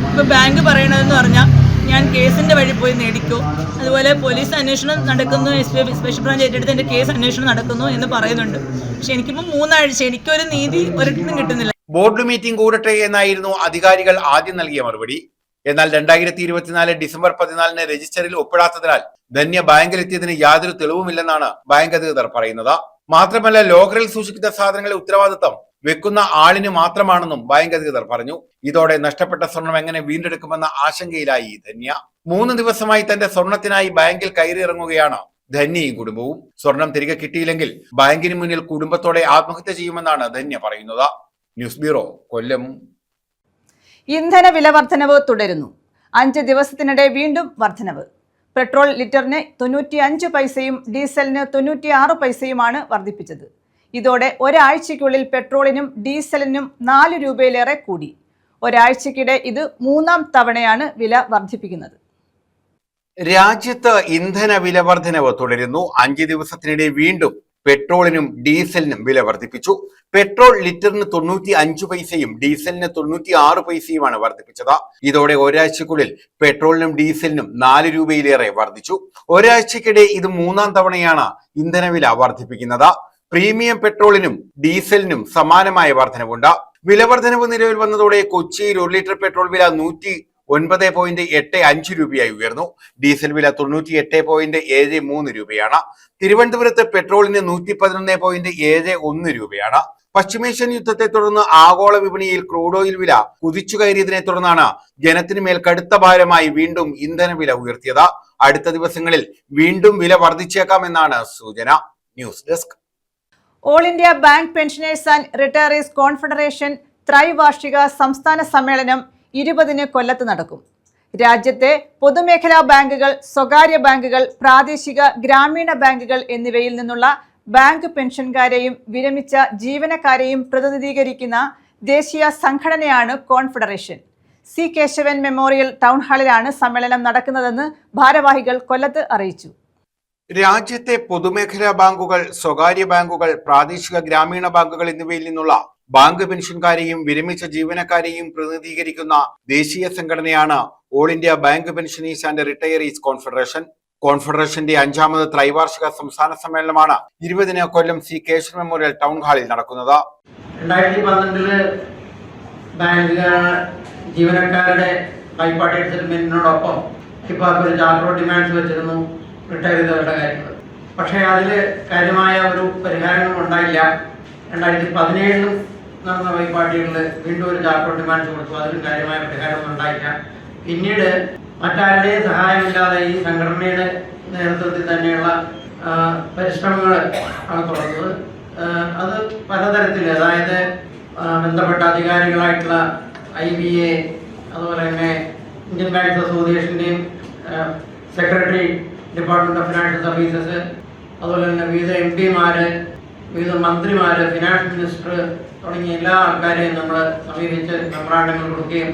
H: ഇപ്പോൾ ബാങ്ക് പറയണതെന്ന് പറഞ്ഞാൽ ഞാൻ കേസിൻ്റെ വഴി പോയി നേടിക്കോ, അതുപോലെ പോലീസ് അന്വേഷണം നടക്കുന്നു, SPF സ്പെഷ്യൽ ബ്രാഞ്ച് ഏറ്റെടുത്ത് എൻ്റെ കേസ് അന്വേഷണം നടക്കുന്നു എന്ന് പറയുന്നുണ്ട്. പക്ഷെ എനിക്കിപ്പോൾ 3 ആഴ്ച എനിക്കൊരു നീതി ഒരിടത്തും കിട്ടുന്നില്ല.
C: ബോർഡ് മീറ്റിംഗ് കൂടട്ടെ എന്നായിരുന്നു അധികാരികൾ ആദ്യം നൽകിയ മറുപടി. എന്നാൽ 2024 ഡിസംബർ 14 രജിസ്റ്ററിൽ ഒപ്പിടാത്തതിനാൽ ധന്യ ബാങ്കിലെത്തിയതിന് യാതൊരു തെളിവുമില്ലെന്നാണ് ബാങ്ക് അധികൃതർ പറയുന്നത്. മാത്രമല്ല ലോക്കറിൽ സൂക്ഷിക്കുന്ന സാധനങ്ങളുടെ ഉത്തരവാദിത്തം വെക്കുന്ന ആളിന് മാത്രമാണെന്നും ബാങ്ക് അധികൃതർ പറഞ്ഞു. ഇതോടെ നഷ്ടപ്പെട്ട സ്വർണം എങ്ങനെ വീണ്ടെടുക്കുമെന്ന ആശങ്കയിലായി ധന്യ. 3 ദിവസമായി തന്റെ സ്വർണത്തിനായി ബാങ്കിൽ കയറിയിറങ്ങുകയാണ് ധന്യയും കുടുംബവും. സ്വർണം തിരികെ കിട്ടിയില്ലെങ്കിൽ ബാങ്കിന് മുന്നിൽ കുടുംബത്തോടെ ആത്മഹത്യ ചെയ്യുമെന്നാണ് ധന്യ പറയുന്നത്. ന്യൂസ് ബ്യൂറോ, കൊല്ലം.
A: ഇന്ധന വില വർധനവ് തുടരുന്നു. 5 ദിവസത്തിനിടെ വീണ്ടും വർധനവ്. പെട്രോൾ ലിറ്ററിന് 95 പൈസയും ഡീസലിന് 96 പൈസയുമാണ് വർദ്ധിപ്പിച്ചത്. ഇതോടെ ഒരാഴ്ചയ്ക്കുള്ളിൽ പെട്രോളിനും ഡീസലിനും 4 രൂപയിലേറെ കൂടി. ഒരാഴ്ചക്കിടെ ഇത് 3-ാം തവണയാണ് വില വർദ്ധിപ്പിക്കുന്നത്.
C: രാജ്യത്ത് ഇന്ധന വില വർധനവ് തുടരുന്നു. 5 ദിവസത്തിനിടെ വീണ്ടും പെട്രോളിനും ഡീസലിനും വില വർദ്ധിപ്പിച്ചു. പെട്രോൾ ലിറ്ററിന് 95 പൈസയും ഡീസലിന് 96 പൈസയുമാണ് വർദ്ധിപ്പിച്ചത്. ഇതോടെ ഒരാഴ്ചക്കുള്ളിൽ പെട്രോളിനും ഡീസലിനും 4 രൂപയിലേറെ വർദ്ധിച്ചു. ഒരാഴ്ചക്കിടെ ഇത് 3-ാം തവണയാണ് ഇന്ധനവില വർദ്ധിപ്പിക്കുന്നത്. പ്രീമിയം പെട്രോളിനും ഡീസലിനും സമാനമായ വർധനവുണ്ട്. വില വർധനവ് നിലവിൽ വന്നതോടെ കൊച്ചിയിൽ 1 ലിറ്റർ പെട്രോൾ വില 109.85 രൂപയായി ഉയർന്നു. ഡീസൽ വില 98.73 രൂപയാണ്. തിരുവനന്തപുരത്ത് പെട്രോളിന് 111.71 രൂപയാണ്. പശ്ചിമേഷ്യൻ യുദ്ധത്തെ തുടർന്ന് ആഗോള വിപണിയിൽ ക്രൂഡ് ഓയിൽ വില കുതിച്ചു കയറിയതിനെ തുടർന്നാണ് ജനത്തിന് മേൽ കടുത്ത ഭാരമായി വീണ്ടും ഇന്ധന വില ഉയർത്തിയത്. അടുത്ത ദിവസങ്ങളിൽ വീണ്ടും വില വർദ്ധിച്ചേക്കാമെന്നാണ് സൂചന. News desk.
A: All India bank pensioners and retirees confederation ത്രൈവാർഷിക സംസ്ഥാന സമ്മേളനം 20-ന് കൊല്ലത്ത് നടക്കും. രാജ്യത്തെ പൊതുമേഖലാ ബാങ്കുകൾ, സ്വകാര്യ ബാങ്കുകൾ, പ്രാദേശിക ഗ്രാമീണ ബാങ്കുകൾ എന്നിവയിൽ നിന്നുള്ള ബാങ്ക് പെൻഷൻകാരെയും വിരമിച്ച ജീവനക്കാരെയും പ്രതിനിധീകരിക്കുന്ന ദേശീയ സംഘടനയാണ് confederation. C Kesavan memorial town ഹാളിലാണ് സമ്മേളനം നടക്കുന്നതെന്ന് ഭാരവാഹികൾ കൊല്ലത്ത് അറിയിച്ചു.
C: രാജ്യത്തെ പൊതുമേഖലാ ബാങ്കുകൾ, സ്വകാര്യ ബാങ്കുകൾ, പ്രാദേശിക ഗ്രാമീണ ബാങ്കുകൾ എന്നിവയിൽ നിന്നുള്ള ബാങ്ക് പെൻഷൻകാരെയും വിരമിച്ച ജീവനക്കാരെയും പ്രതിനിധീകരിക്കുന്ന ദേശീയ സംഘടനയാണ് all India bank pensioners and retirees confederation. കോൺഫെഡറേഷന്റെ 5ാമത് ത്രൈവാർഷിക സംസ്ഥാന സമ്മേളനമാണ് 20-ന് Kollam C Kesavan memorial town ഹാളിൽ നടക്കുന്നത്.
I: 2012 ബാങ്ക് ജീവനക്കാരുടെ ബൈപാർട്ടി സെറ്റിൽമെന്റിനോടൊപ്പം ഇപ്പോൾ ഒരു ചാർട്ടർ ഡിമാൻഡ്സ് വെച്ചിരുന്നു റിട്ടയർ ചെയ്തവരുടെ കാര്യങ്ങൾ. പക്ഷേ അതിൽ കാര്യമായ ഒരു പരിഹാരങ്ങളും ഉണ്ടായില്ല. 2017 നടന്ന ബൈപാർട്ടികളിൽ വീണ്ടും ഒരു ചാർട്ടർ ഡിമാൻഡ്സ് കൊടുത്തു. അതിലും കാര്യമായ പരിഹാരമൊന്നും ഉണ്ടായില്ല. പിന്നീട് മറ്റാരുടെയും സഹായമില്ലാതെ ഈ സംഘടനയുടെ നേതൃത്വത്തിൽ തന്നെയുള്ള പരിശ്രമങ്ങൾ ആണ് തുടങ്ങുന്നത്. അത് പലതരത്തിൽ, അതായത് ബന്ധപ്പെട്ട അധികാരികളായിട്ടുള്ള IBA, അതുപോലെ തന്നെ ഇന്ത്യൻ ബാങ്ക്സ് അസോസിയേഷൻ്റെയും secretary, department of financial services, അതുപോലെ തന്നെ വിവിധ MP-മാർ, വിവിധ മന്ത്രിമാർ, ഫിനാൻസ് മിനിസ്റ്റർ തുടങ്ങിയ എല്ലാ ആൾക്കാരെയും നമ്മൾ സമീപിച്ച് മെമ്മോറാണ്ടങ്ങൾ കൊടുക്കുകയും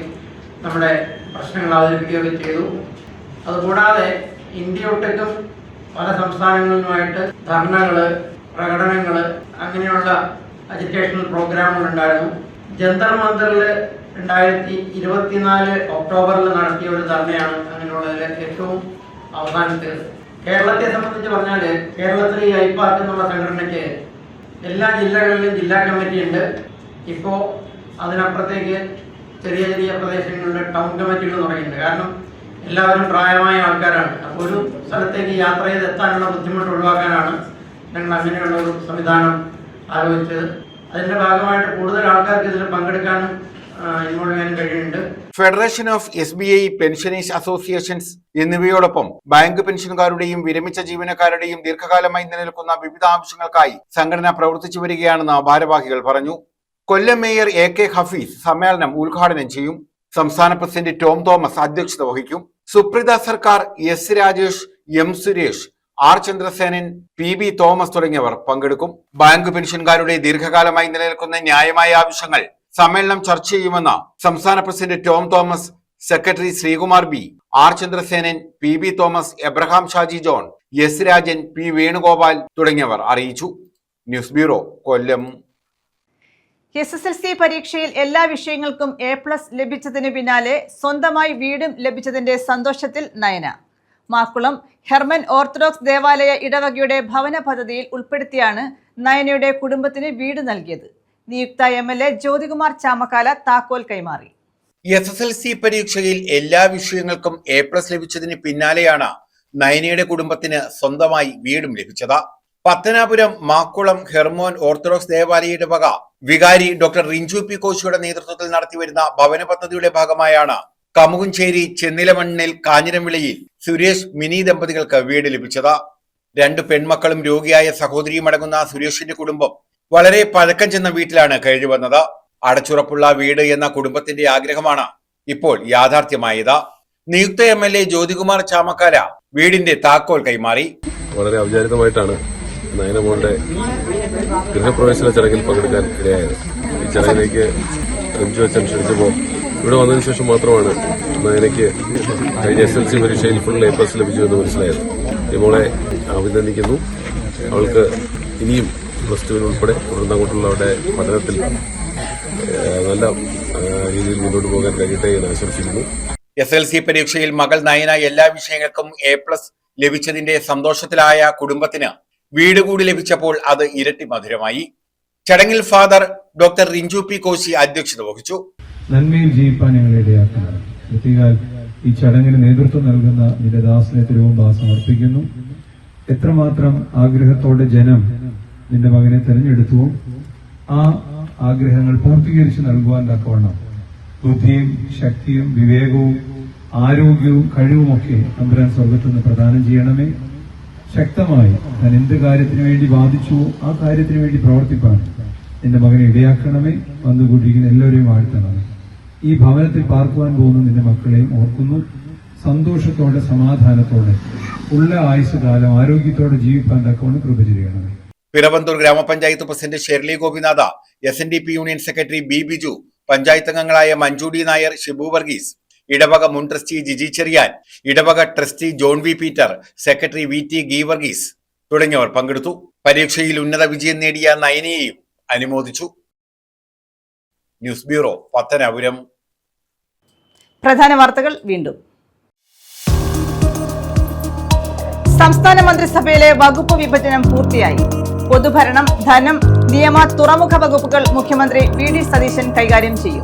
I: നമ്മുടെ പ്രശ്നങ്ങൾ അവതരിപ്പിക്കുകയൊക്കെ ചെയ്തു. അതുകൂടാതെ ഇന്ത്യയൊട്ടുക്കും പല സംസ്ഥാനങ്ങളുമായിട്ട് ധർണകൾ, പ്രകടനങ്ങൾ, അങ്ങനെയുള്ള അജിറ്റേഷണൽ പ്രോഗ്രാമുകൾ ഉണ്ടായിരുന്നു. ജന്തർ മന്ദറിൽ 2024 ഒക്ടോബറിൽ നടത്തിയ ഒരു ധർണയാണ് അങ്ങനെയുള്ളതിൽ ഏറ്റവും അവസാനത്തേത്. കേരളത്തെ സംബന്ധിച്ച് പറഞ്ഞാൽ കേരളത്തിൽ ഈ ഐപാർക്ക് എന്നുള്ള സംഘടനയ്ക്ക് എല്ലാ ജില്ലകളിലും ജില്ലാ കമ്മിറ്റി ഉണ്ട്. ഇപ്പോൾ അതിനപ്പുറത്തേക്ക് ചെറിയ ചെറിയ പ്രദേശങ്ങളിൽ ടൗൺ കമ്മിറ്റികൾ തുടങ്ങിയിട്ടുണ്ട്. കാരണം എല്ലാവരും പ്രായമായ ആൾക്കാരാണ്. അപ്പോൾ ഒരു സ്ഥലത്തേക്ക് യാത്ര ചെയ്ത് എത്താനുള്ള ബുദ്ധിമുട്ട് ഒഴിവാക്കാനാണ് ഞങ്ങൾ അങ്ങനെയുള്ള ഒരു സംവിധാനം ആലോചിച്ചത്. അതിൻ്റെ ഭാഗമായിട്ട് കൂടുതൽ ആൾക്കാർക്ക് ഇതിൽ പങ്കെടുക്കാനും ഇൻവോൾവ് ചെയ്യാനും കഴിയുന്നുണ്ട്.
C: Federation of SBI pensioners associations എന്നിവയോടൊപ്പം ബാങ്ക് പെൻഷൻകാരുടെയും വിരമിച്ച ജീവനക്കാരുടെയും ദീർഘകാലമായി നിലനിൽക്കുന്ന വിവിധ ആവശ്യങ്ങൾക്കായി സംഘടന പ്രവർത്തിച്ചു വരികയാണെന്ന് ഭാരവാഹികൾ പറഞ്ഞു. കൊല്ലം മേയർ AK ഹഫീസ് സമ്മേളനം ഉദ്ഘാടനം ചെയ്യും. സംസ്ഥാന പ്രസിഡന്റ് ടോം തോമസ് അധ്യക്ഷത വഹിക്കും. Supreetha Sarkar, S Rajesh, M Suresh, R Chandrasenan, PB Thomas തുടങ്ങിയവർ പങ്കെടുക്കും. ബാങ്ക് പെൻഷൻകാരുടെ ദീർഘകാലമായി നിലനിൽക്കുന്ന ന്യായമായ ആവശ്യങ്ങൾ സമ്മേളനം ചർച്ച ചെയ്യുമെന്ന് സംസ്ഥാന president Tom Thomas, secretary Sreekumar B, R Chandrasenan, PB Thomas, Abraham Shaji John, S Rajan, P Venugopal തുടങ്ങിയവർ അറിയിച്ചു. ന്യൂസ് ബ്യൂറോ, കൊല്ലം.
A: SSLC പരീക്ഷയിൽ എല്ലാ വിഷയങ്ങൾക്കും A+ ലഭിച്ചതിന് പിന്നാലെ സ്വന്തമായി വീടും ലഭിച്ചതിന്റെ സന്തോഷത്തിൽ നയന. മാക്കുളം ഹെർമൻ ഓർത്തഡോക്സ് ദേവാലയ ഇടവകയുടെ ഭവന പദ്ധതിയിൽ ഉൾപ്പെടുത്തിയാണ് നയനയുടെ കുടുംബത്തിന് വീട് നൽകിയത്. നിയുക്ത MLA ജ്യോതികുമാർ ചാമക്കാല താക്കോൽ കൈമാറി.
C: SSLC പരീക്ഷയിൽ എല്ലാ വിഷയങ്ങൾക്കും A+ ലഭിച്ചതിന് പിന്നാലെയാണ് നയനയുടെ കുടുംബത്തിന് സ്വന്തമായി വീടും ലഭിച്ചത്. പത്തനാപുരം മാക്കുളം ഹെർമോൻ ഓർത്തഡോക്സ് ദേവാലയ ഇടവക വികാരി ഡോക്ടർ റിഞ്ചു P കോശിയുടെ നേതൃത്വത്തിൽ നടത്തിവരുന്ന ഭവന പദ്ധതിയുടെ ഭാഗമായാണ് കമുകുഞ്ചേരി ചെന്നിലമണ്ണിൽ കാഞ്ഞിരംവിളയിൽ സുരേഷ് മിനി ദമ്പതികൾക്ക് വീട് ലഭിച്ചത്. 2 പെൺമക്കളും രോഗിയായ സഹോദരിയും അടങ്ങുന്ന സുരേഷിന്റെ കുടുംബം വളരെ പഴക്കം ചെന്ന വീട്ടിലാണ് കഴിഞ്ഞു വന്നത്. അടച്ചുറപ്പുള്ള വീട് എന്ന കുടുംബത്തിന്റെ ആഗ്രഹമാണ് ഇപ്പോൾ യാഥാർത്ഥ്യമായത്. നിയുക്ത MLA ജ്യോതികുമാർ ചാമക്കാല വീടിന്റെ താക്കോൽ കൈമാറി.
J: വളരെ ഔപചാരികമായിട്ടാണ് നയനമോളുടെ ഗൃഹപ്രവേശന ചടങ്ങിൽ പങ്കെടുക്കാൻ ഇടയായത്. ഈ ചടങ്ങിലേക്ക് റിഞ്ചു അച്ഛൻ ക്ഷണിച്ചപ്പോൾ ഇവിടെ വന്നതിന് ശേഷം മാത്രമാണ് നയനയ്ക്ക് കഴിഞ്ഞ SSLC പരീക്ഷയിൽ ഫുൾ A+ ലഭിച്ചു എന്ന് മനസ്സിലായത്. ഈ മോളെ അഭിനന്ദിക്കുന്നു. അവൾക്ക് ഇനിയും +2 ഉൾപ്പെടെ തുടർന്നങ്ങോട്ടുള്ള അവരുടെ പഠനത്തിൽ നല്ല രീതിയിൽ മുന്നോട്ട് പോകാൻ കഴിയട്ടെ എന്ന് ആശംസിക്കുന്നു.
C: SSLC പരീക്ഷയിൽ മകൾ നയന എല്ലാ വിഷയങ്ങൾക്കും A+ ലഭിച്ചതിന്റെ സന്തോഷത്തിലായ കുടുംബത്തിന് വീട് കൂടി ലഭിച്ചപ്പോൾ അത് ഇരട്ടി മധുരമായി. ചടങ്ങിൽ father doctor Rinju P Koshy അധ്യക്ഷത വഹിച്ചു.
K: നന്മയിൽ ജീവിപ്പാൻ ഞങ്ങളെ ഇടയാക്കണം. പ്രത്യേകാൽ ഈ ചടങ്ങിന് നേതൃത്വം നൽകുന്ന നിന്റെ ദാസനെ തിരുവമ്പാ സമർപ്പിക്കുന്നു. എത്രമാത്രം ആഗ്രഹത്തോടെ ജനം നിന്റെ മകനെ തെരഞ്ഞെടുത്തുവോ ആ ആഗ്രഹങ്ങൾ പൂർത്തീകരിച്ച് നൽകുവാൻ തക്കവണ്ണം ബുദ്ധിയും ശക്തിയും വിവേകവും ആരോഗ്യവും കഴിവുമൊക്കെ തമ്പുരാൻ സ്വർഗത്തിൽ നിന്ന് പ്രദാനം ചെയ്യണമേ. ശക്തമായി താൻ എന്ത് കാര്യത്തിന് വേണ്ടി വാദിച്ചുവോ ആ കാര്യത്തിന് വേണ്ടി പ്രവർത്തിപ്പാൻ നിന്റെ മകനെ ഇടയാക്കണമേ. വന്നുകൂട്ടിയിരിക്കുന്ന എല്ലാവരെയും വാഴ്ത്തണമേ. ഈ ഭവനത്തിൽ പാർക്കുവാൻ പോകുന്ന നിന്റെ മക്കളെയും ഓർക്കുന്നു. സന്തോഷത്തോടെ സമാധാനത്തോടെ ഉള്ള ആയുസ്സുകാലം ആരോഗ്യത്തോടെ ജീവിപ്പാൻ തക്കവണ്ണം കൃപ ചെയ്യണമേ.
C: പിറവന്തൂർ ഗ്രാമപഞ്ചായത്ത് president Shirley Gopinatha, SNDP union secretary B Biju, panchayat അംഗങ്ങളായ മഞ്ജു D നായർ, ഷിബു വർഗീസ്, ഇടവക മുൻ ട്രസ്റ്റി ജിജി ചെറിയാൻ, ഇടവക trustee John V Peter, secretary VT Geevarghese തുടങ്ങിയവർ പങ്കെടുത്തു. പരീക്ഷയിൽ ഉന്നത വിജയം നേടിയ നയനയെയും അനുമോദിച്ചു. News bureau, Pathanapuram.
A: പ്രധാന വാർത്തകൾ വീണ്ടും. സംസ്ഥാന മന്ത്രിസഭയിലെ വകുപ്പ് വിഭജനം പൂർത്തിയായി. പൊതുഭരണം, ധനം, നിയമ, തുറമുഖ വകുപ്പുകൾ മുഖ്യമന്ത്രി VD സതീശൻ കൈകാര്യം ചെയ്യും.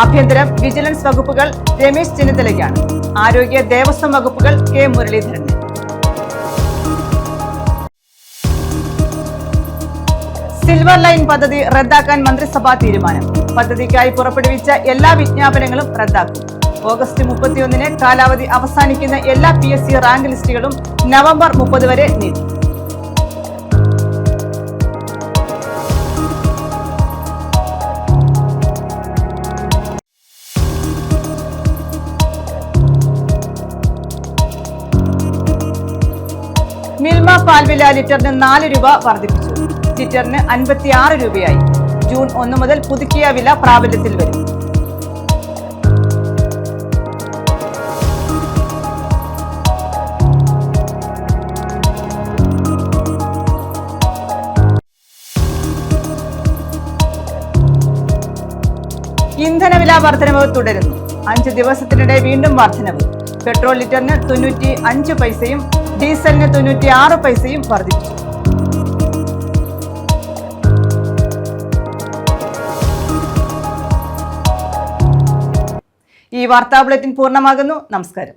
A: ആഭ്യന്തരം, വിജിലൻസ് വകുപ്പുകൾ രമേശ് ചെന്നിത്തലയ്ക്കാണ്. ആരോഗ്യ, ദേവസ്വം വകുപ്പുകൾ K മുരളീധരന്. സിൽവർ ലൈൻ പദ്ധതി റദ്ദാക്കാൻ മന്ത്രിസഭാ തീരുമാനം. പദ്ധതിക്കായി പുറപ്പെടുവിച്ച എല്ലാ വിജ്ഞാപനങ്ങളും റദ്ദാക്കും. ഓഗസ്റ്റ് 31-ന് കാലാവധി അവസാനിക്കുന്ന എല്ലാ PSC റാങ്ക് ലിസ്റ്റുകളും നവംബർ 30 വരെ നീട്ടി. മിൽമ പാൽവില ലിറ്ററിന് 4 രൂപ വർദ്ധിപ്പിച്ചു. ലിറ്ററിന് 56 രൂപയായി. ജൂൺ 1 മുതൽ പുതുക്കിയ വില പ്രാബല്യത്തിൽ വരും. ഇന്ധനവില വർധനവ് തുടരുന്നു. 5 ദിവസത്തിനിടെ വീണ്ടും വർധനവ്. പെട്രോൾ ലിറ്ററിന് 95 പൈസയും ഡീസലിന് 96 പൈസയും വർദ്ധിച്ചു. ഈ വാർത്താ ബുള്ളറ്റിൻ പൂർണ്ണമാകുന്നു. നമസ്കാരം.